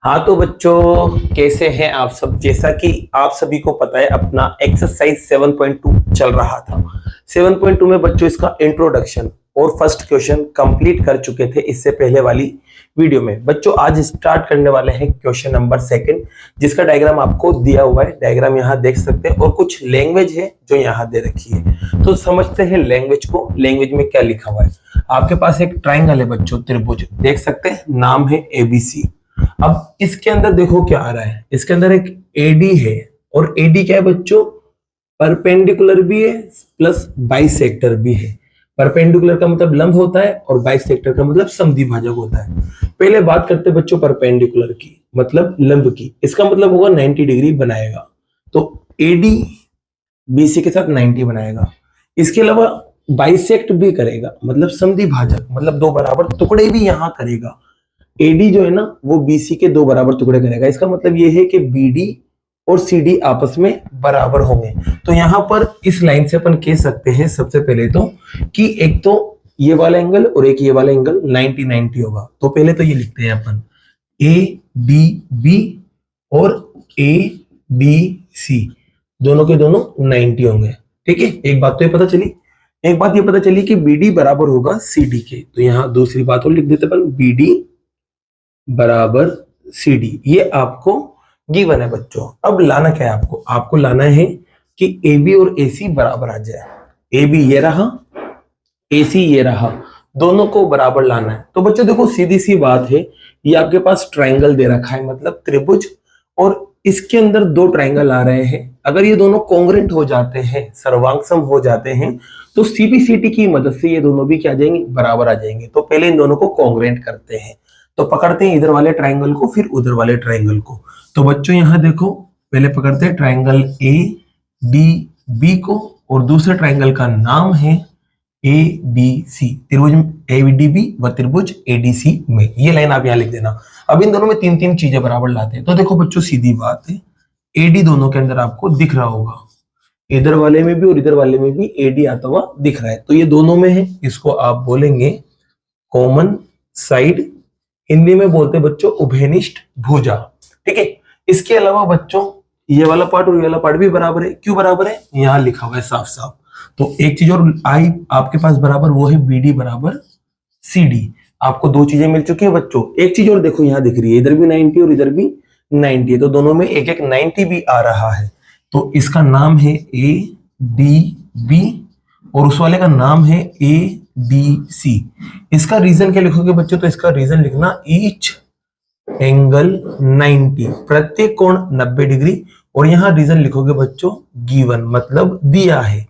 हाँ तो बच्चों कैसे हैं आप सब। जैसा कि आप सभी को पता है अपना एक्सरसाइज 7.2 चल रहा था। 7.2 में बच्चों इसका इंट्रोडक्शन और फर्स्ट क्वेश्चन कंप्लीट कर चुके थे इससे पहले वाली वीडियो में। बच्चों आज स्टार्ट करने वाले हैं क्वेश्चन नंबर सेकंड, जिसका डायग्राम आपको दिया हुआ है। डायग्राम यहाँ देख सकते हैं और कुछ लैंग्वेज है जो यहाँ दे रखी है। तो समझते हैं लैंग्वेज को। लैंग्वेज में क्या लिखा हुआ है। आपके पास एक ट्राइंगल है बच्चों, त्रिभुज देख सकते हैं, नाम है एबीसी। अब इसके अंदर देखो क्या आ रहा है। इसके अंदर एक एडी है और एडी क्या है बच्चों, परपेंडिकुलर भी है प्लस बाइसेक्टर भी है। परपेंडिकुलर का मतलब लंब होता है और बाइसेक्टर का मतलब समद्विभाजक होता है। पहले बात करते हैं बच्चों परपेंडिकुलर की, मतलब लंब की। इसका मतलब होगा 90 डिग्री बनाएगा। तो एडी बीसी के साथ 90 बनाएगा। इसके अलावा बाइसेक्ट भी करेगा, मतलब समद्विभाजक, मतलब दो बराबर टुकड़े भी यहां करेगा। एडी जो है ना वो बीसी के दो बराबर टुकड़े करेगा। इसका मतलब ये है कि बीडी और सीडी आपस में बराबर होंगे। तो यहां पर इस लाइन से अपन कह सकते हैं सबसे पहले तो कि एक तो ये वाला एंगल और एक ये वाला एंगल 90 90 होगा। तो पहले तो ये लिखते हैं अपन ए डी बी और ए डी सी, दोनों के दोनों 90 होंगे। ठीक है, एक बात तो ये पता चली। एक बात ये पता चली कि बीडी बराबर होगा सीडी के। तो यहां दूसरी बात और लिख देते अपन, बीडी बराबर CD। ये आपको गिवन है बच्चों। अब लाना क्या है आपको, आपको लाना है कि AB और AC बराबर आ जाए। AB ये रहा, AC ये रहा, दोनों को बराबर लाना है। तो बच्चों देखो सीधी सी बात है, ये आपके पास ट्राइंगल दे रखा है, मतलब त्रिभुज, और इसके अंदर दो ट्राइंगल आ रहे हैं। अगर ये दोनों कॉन्ग्रेंट हो जाते हैं, सर्वांगसम हो जाते हैं, तो CPCT की मदद से ये दोनों भी क्या आ जाएंगे, बराबर आ जाएंगे। तो पहले इन दोनों को कॉन्ग्रेंट करते हैं। तो पकड़ते हैं इधर वाले ट्राइंगल को फिर उधर वाले ट्राइंगल को। तो बच्चों यहां देखो, पहले पकड़ते हैं ट्राइंगल ए डी बी को, और दूसरे ट्राइंगल का नाम है ए बी सी। त्रिभुज ए डी बी व त्रिभुज एडीसी में। ये लाइन आप यहां लिख देना। अब इन दोनों में तीन तीन चीजें बराबर लाते हैं। तो देखो बच्चों सीधी बात है, एडी दोनों के अंदर आपको दिख रहा होगा, इधर वाले में भी और इधर वाले में भी एडी आता हुआ दिख रहा है। तो ये दोनों में है, इसको आप बोलेंगे कॉमन साइड। हिंदी में बोलते हैं बच्चों उभयनिष्ठ भुजा। ठीक है, इसके अलावा बच्चों ये वाला पार्ट और ये वाला पार्ट भी बराबर है। क्यों बराबर है, यहां लिखा हुआ है साफ साफ। तो एक चीज और आई आपके पास बराबर, वो है बीडी बराबर सीडी। आपको दो चीजें मिल चुकी है बच्चों। एक चीज और देखो यहां दिख रही है, इधर भी 90 और इधर भी 90 है, तो दोनों में एक एक 90 भी आ रहा है। तो इसका नाम है ए डी बी और उस वाले का नाम है ए डी सी। इसका रीजन क्या लिखोगे बच्चों, तो इसका रीजन लिखना ईच एंगल 90, प्रत्येक कोण 90 डिग्री। और यहां रीजन लिखोगे बच्चों गिवन, मतलब दिया है।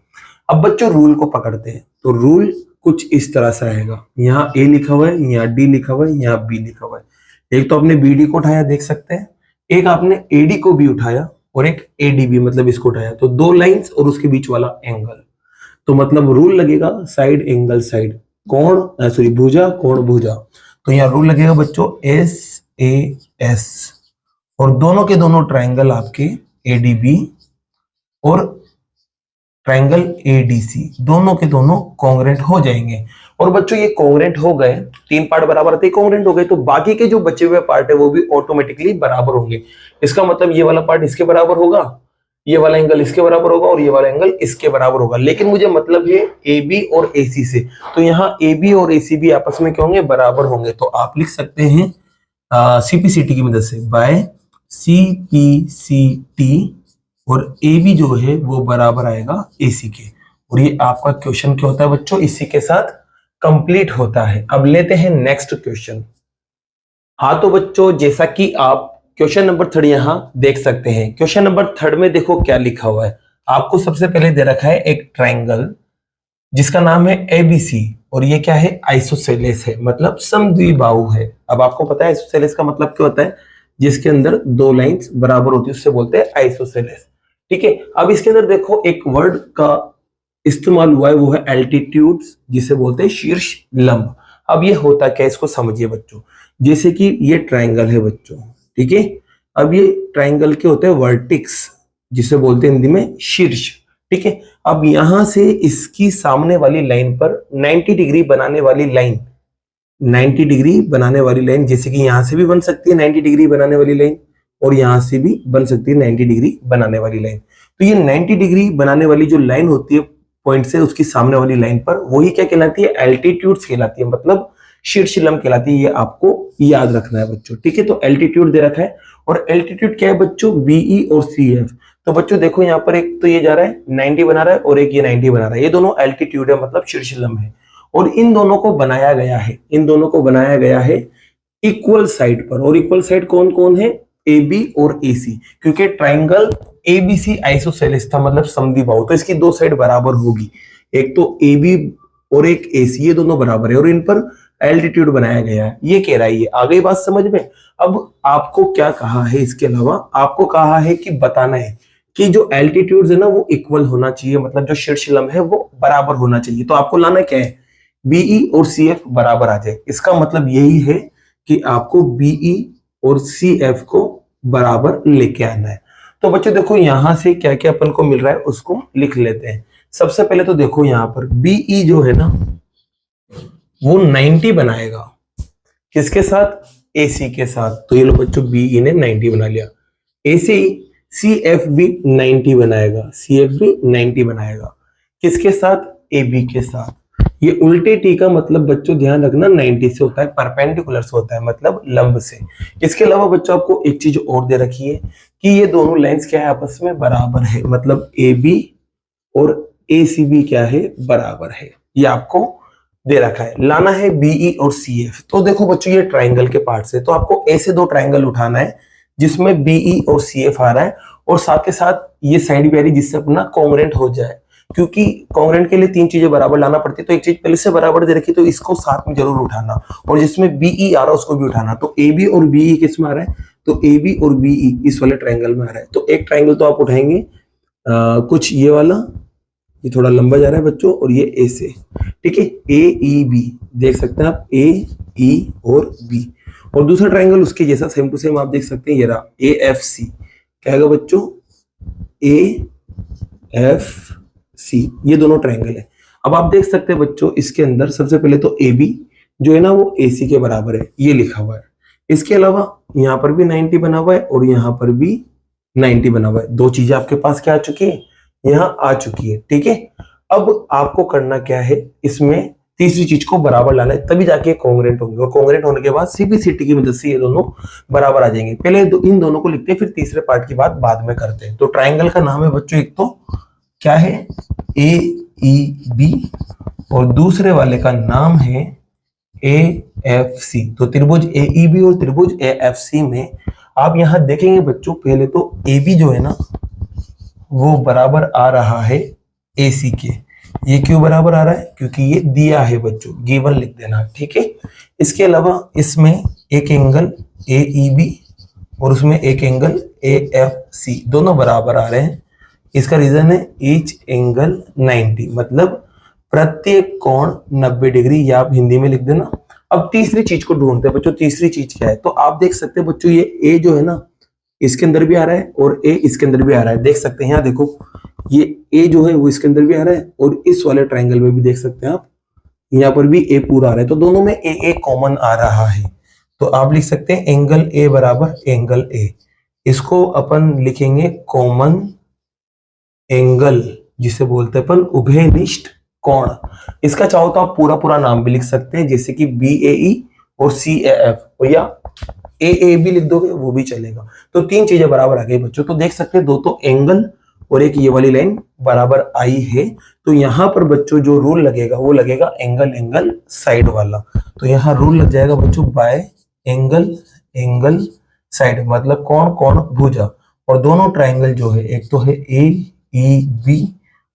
अब बच्चों रूल को पकड़ते हैं। तो रूल कुछ इस तरह से आएगा, यहाँ ए लिखा हुआ है, यहाँ डी लिखा हुआ है, यहाँ बी लिखा हुआ है। एक तो आपने बीडी को उठाया देख सकते हैं, एक आपने एडी को भी उठाया और एक एडीबी मतलब इसको उठाया। तो दो लाइंस और उसके बीच वाला एंगल। तो मतलब रूल लगेगा साइड एंगल साइड, कोण सॉरी भुजा कोण भुजा। तो यहाँ रूल लगेगा बच्चों SAS, और दोनों के दोनों ट्राइंगल आपके ADB और ट्राइंगल ADC, दोनों के दोनों कॉन्ग्रेंट हो जाएंगे। और बच्चों ये कॉन्ग्रेंट हो गए, तीन पार्ट बराबर थे, कॉन्ग्रेंट हो गए, तो बाकी के जो बचे हुए पार्ट है वो भी ऑटोमेटिकली बराबर होंगे। इसका मतलब ये वाला पार्ट इसके बराबर होगा, ये वाला एंगल इसके बराबर होगा और ये वाला एंगल इसके बराबर होगा। लेकिन मुझे मतलब है AB और AC से। तो यहाँ AB और AC भी आपस में क्या होंगे, बराबर होंगे। तो आप लिख सकते हैं CPCT की मदद से, बाय CPCT, और AB जो है वो बराबर आएगा AC के। और ये आपका क्वेश्चन क्या होता है बच्चों, इसी के साथ कंप्लीट होता है। अब लेते हैं नेक्स्ट क्वेश्चन। हाँ तो बच्चों जैसा कि आप क्वेश्चन नंबर 3 यहां देख सकते हैं। क्वेश्चन नंबर 3 में देखो क्या लिखा हुआ है। आपको सबसे पहले दे रखा है एक ट्राइंगल जिसका नाम है ABC, और ये क्या है, आइसोसेलेस है, मतलब समद्विबाहु है। अब आपको पता है आइसोसेलेस का मतलब क्या होता है, जिसके अंदर दो लाइंस बराबर होती है उससे बोलते हैं आइसोसेलेस। ठीक है, अब इसके अंदर देखो एक वर्ड का इस्तेमाल हुआ है, वो है एल्टीट्यूड्स, जिसे बोलते हैं शीर्ष लंब। अब ये होता क्या है, इसको समझिए बच्चों। जैसे कि ये ट्राइंगल है बच्चों, ठीक है। अब ये ट्राइंगल के होते हैं वर्टिक्स, जिसे बोलते हैं हिंदी में शीर्ष। ठीक है, अब यहां से इसकी सामने वाली लाइन पर 90 डिग्री बनाने वाली लाइन 90 डिग्री बनाने वाली लाइन, जैसे कि यहां से भी बन सकती है 90 डिग्री बनाने वाली लाइन और यहां से भी बन सकती है 90 डिग्री बनाने वाली लाइन। तो ये 90 डिग्री बनाने वाली जो लाइन होती है पॉइंट से उसकी सामने वाली लाइन पर, वही क्या कहलाती है, एल्टीट्यूड्स कहलाती है, मतलब शीर्ष लंब कहलाती है। ये आपको याद रखना है बच्चों, ठीक है। तो एल्टीट्यूड दे रखा है और एल्टीट्यूड क्या है बच्चों, बीई और सीएफ। तो बच्चों देखो यहाँ पर एक तो ये जा रहा है 90 बना रहा है और एक ये 90 बना रहा है, ये दोनों एल्टीट्यूड है मतलब शीर्ष लंब है। और इन दोनों को बनाया गया है, इन दोनों को बनाया गया है इक्वल साइड पर। और इक्वल साइड कौन कौन है, ए बी और ए सी, क्योंकि ट्राइंगल एबीसी आइसोसेलेस था मतलब समद्विबाहु, तो इसकी दो साइड बराबर होगी, एक तो ए बी और एक ए सी, ये दोनों बराबर है और इन पर एल्टीट्यूड बनाया गया है। ये कह रहा है, ये आ गई बात समझ में। अब आपको क्या कहा है, इसके अलावा आपको कहा है कि बताना है कि जो एल्टीट्यूड है ना वो इक्वल होना चाहिए, मतलब जो शीर्ष लंब है वो बराबर होना चाहिए। तो आपको लाना क्या है, बीई और सीएफ बराबर आ जाए। इसका मतलब यही है कि आपको बीई और सीएफ को बराबर लेके आना है। तो बच्चों देखो यहां से क्या क्या अपन को मिल रहा है उसको लिख लेते हैं। सबसे पहले तो देखो यहां पर बीई जो है ना वो 90 बनाएगा, किसके साथ, एसी के साथ। तो ये लो बच्चों बीई ने 90 बना लिया। एसी सीएफ भी 90 बनाएगा, सीएफ भी 90 बनाएगा, किसके साथ, एबी के साथ। ये उल्टे टी का मतलब बच्चों ध्यान रखना 90 से होता है, परपेंडिकुलर से होता है मतलब लंब से। इसके अलावा बच्चों आपको एक चीज और दे रखी है कि ये दोनों लाइंस क्या है, आपस में बराबर है, मतलब ए बी और ए सी बी क्या है, बराबर है। ये आपको दे रखा है। लाना है बीई और सीएफ। तो देखो बच्चों ये ट्राइंगल के पार्ट से, तो आपको ऐसे दो ट्राइंगल उठाना है जिसमें बीई और सीएफ आ रहा है और साथ के साथ ये साइड भी आ रही जिससे अपना कॉन्ग्रुएंट हो जाए, क्योंकि कॉन्ग्रुएंट के लिए तीन चीजें बराबर लाना पड़ती है। तो एक चीज पहले से बराबर दे रखी तो इसको साथ में जरूर उठाना, और जिसमें बीई आ रहा है उसको भी उठाना। तो ए बी और बीई किस में आ रहा है, तो ए बी और बीई इस वाले ट्राइंगल में आ रहा है। तो एक ट्राइंगल तो आप उठाएंगे कुछ ये वाला, ये थोड़ा लंबा जा रहा है बच्चों, और ये ए से, ठीक है, ए ई बी देख सकते हैं आप, ए ई और बी। और दूसरा ट्राइंगल उसके जैसा सेम टू सेम आप देख सकते हैं, ये रहा ए एफ सी। क्या है बच्चों, ए एफ सी, ये दोनों ट्राइंगल है। अब आप देख सकते हैं बच्चों इसके अंदर सबसे पहले तो ए बी जो है ना वो ए सी के बराबर है, ये लिखा हुआ है। इसके अलावा यहाँ पर भी 90 बना हुआ है और यहाँ पर भी 90 बना हुआ है। दो चीजें आपके पास क्या आ चुकी है, यहाँ आ चुकी है, ठीक है। अब आपको करना क्या है, इसमें तीसरी चीज को बराबर लाना है, तभी जाके कॉन्ग्रुएंट होंगे, और कॉन्ग्रुएंट होने के बाद सीपीसीटी की मदद से ये दोनों बराबर आ जाएंगे। पहले इन दोनों को लिखते हैं, फिर तीसरे पार्ट की बात बाद में करते हैं। तो ट्राइंगल का नाम है बच्चों, एक तो क्या है ए ई बी और दूसरे वाले का नाम है ए एफ सी। तो त्रिभुज ए ई बी और त्रिभुज ए एफ सी में आप यहां देखेंगे बच्चों, पहले तो ए बी जो है ना वो बराबर आ रहा है ए सी के। ये क्यों बराबर आ रहा है, क्योंकि ये दिया है बच्चों, गिवन लिख देना, ठीक है। इसके अलावा इसमें एक एंगल ए ई बी और उसमें एक एंगल ए एफ सी, दोनों बराबर आ रहे हैं। इसका रीजन है ईच एंगल 90, मतलब प्रत्येक कोण 90 डिग्री, या आप हिंदी में लिख देना। अब तीसरी चीज को ढूंढते हैं बच्चों, तीसरी चीज क्या है। तो आप देख सकते हैं बच्चों ये ए जो है ना इसके अंदर भी आ रहा है और ए इसके अंदर भी आ रहा है, देख सकते हैं। यहाँ देखो ये ए जो है वो इसके अंदर भी आ रहा है और इस वाले ट्राइंगल में भी देख सकते हैं आप, यहाँ पर भी ए पूरा आ रहा है। तो दोनों में ए कॉमन आ रहा है। तो आप लिख सकते हैं एंगल ए बराबर एंगल ए। इसको अपन लिखेंगे कॉमन एंगल, जिसे बोलते हैं अपन उभयनिष्ठ कोण। इसका चाहो तो आप पूरा पूरा नाम भी लिख सकते हैं, जैसे कि बी ए ई और सी ए एफ, या ए भी लिख दोगे वो भी चलेगा। तो तीन चीजें बराबर आ गई बच्चों। तो देख सकते हैं दो तो एंगल और एक ये वाली लाइन बराबर आई है। तो यहाँ पर बच्चों जो रूल लगेगा वो लगेगा एंगल एंगल साइड वाला। तो यहाँ रूल लग जाएगा बच्चों बाय एंगल एंगल साइड, मतलब कोण कोण भुजा। और दोनों ट्राइंगल जो है, एक तो है ए ई बी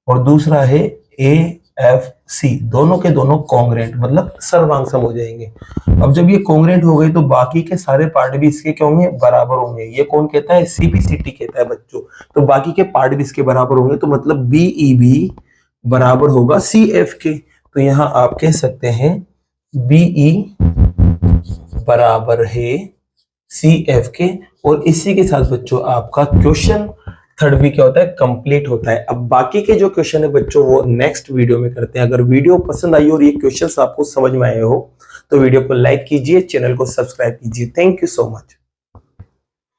और दूसरा है ए एफ सी, दोनों के दोनों कॉन्ग्रुएंट मतलब सर्वांगसम हो जाएंगे। अब जब ये कॉन्ग्रुएंट हो गए तो बाकी के सारे पार्ट भी इसके क्या होंगे, बराबर होंगे। ये कौन कहता है, सीपीसीटी कहता है बच्चों। तो बाकी के पार्ट भी इसके बराबर होंगे, तो मतलब बीई भी बराबर होगा सी एफ के। तो यहाँ आप कह सकते हैं बीई बराबर है सी एफ के। और इसी के साथ बच्चों आपका क्वेश्चन थर्ड भी क्या होता है, कंप्लीट होता है। अब बाकी के जो क्वेश्चन है बच्चों वो नेक्स्ट वीडियो में करते हैं। अगर वीडियो पसंद आई और ये क्वेश्चंस आपको समझ में आए हो तो वीडियो को लाइक कीजिए, चैनल को सब्सक्राइब कीजिए। Thank you so much.